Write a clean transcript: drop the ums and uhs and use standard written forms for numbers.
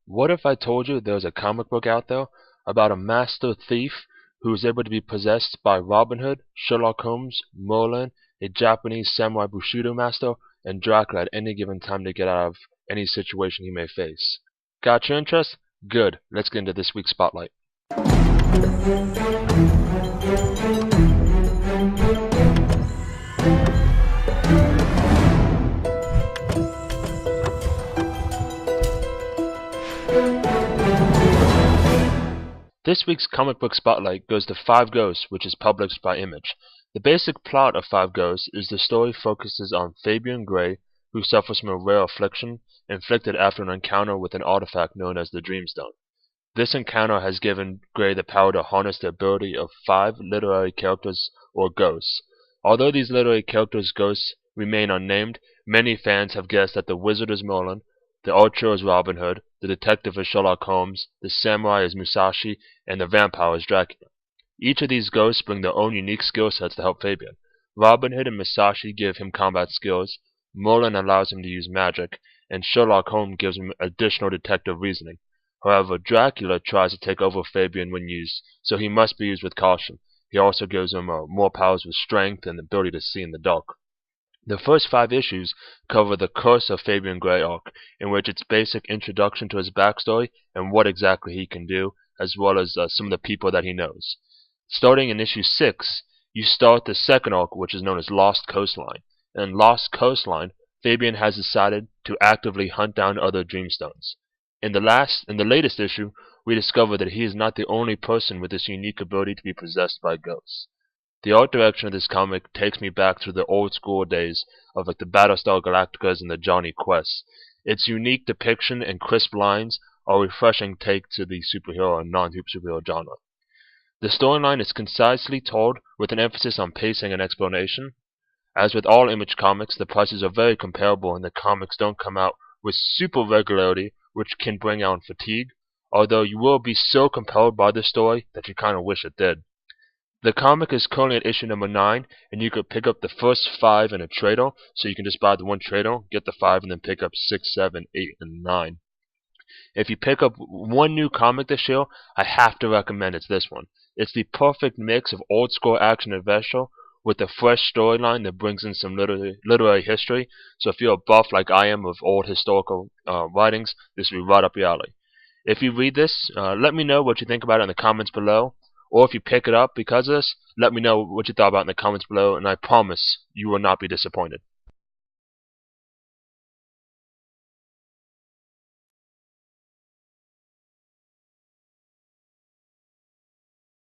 What if I told you there was a comic book out there about a master thief who was able to be possessed by Robin Hood, Sherlock Holmes, Merlin, a Japanese samurai bushido master, and Dracula at any given time to get out of any situation he may face? Got your interest? Good. Let's get into this week's spotlight. This week's comic book spotlight goes to Five Ghosts, which is published by Image. The basic plot of Five Ghosts is the story focuses on Fabian Gray, who suffers from a rare affliction inflicted after an encounter with an artifact known as the Dreamstone. This encounter has given Gray the power to harness the ability of 5 literary characters or ghosts. Although these literary characters' ghosts remain unnamed, many fans have guessed that the wizard is Merlin, the archer is Robin Hood, the detective is Sherlock Holmes, the samurai is Musashi, and the vampire is Dracula. Each of these ghosts bring their own unique skill sets to help Fabian. Robin Hood and Musashi give him combat skills, Merlin allows him to use magic, and Sherlock Holmes gives him additional detective reasoning. However, Dracula tries to take over Fabian when used, so he must be used with caution. He also gives him more powers with strength and the ability to see in the dark. The first 5 issues cover the Curse of Fabian Gray arc, in which it's basic introduction to his backstory and what exactly he can do, as well as some of the people that he knows. Starting in issue 6, you start the second arc, which is known as Lost Coastline. In Lost Coastline, Fabian has decided to actively hunt down other Dreamstones. In the latest issue, we discover that he is not the only person with this unique ability to be possessed by ghosts. The art direction of this comic takes me back to the old school days of like the Battlestar Galacticas and the Johnny Quests. Its unique depiction and crisp lines are a refreshing take to the superhero and non-superhero genre. The storyline is concisely told with an emphasis on pacing and explanation. As with all Image comics, the prices are very comparable and the comics don't come out with super regularity, which can bring on fatigue, although you will be so compelled by the story that you kind of wish it did. The comic is currently at issue number 9, and you could pick up the first 5 in a trade-off, so you can just buy the one trade-off, get the 5, and then pick up 6, 7, 8, and 9. If you pick up one new comic this year, I have to recommend it's this one. It's the perfect mix of old-school action adventure with a fresh storyline that brings in some literary history, so if you're a buff like I am of old historical writings, this will be right up your alley. If you read this, let me know what you think about it in the comments below. Or if you pick it up because of this, let me know what you thought about it in the comments below, and I promise you will not be disappointed.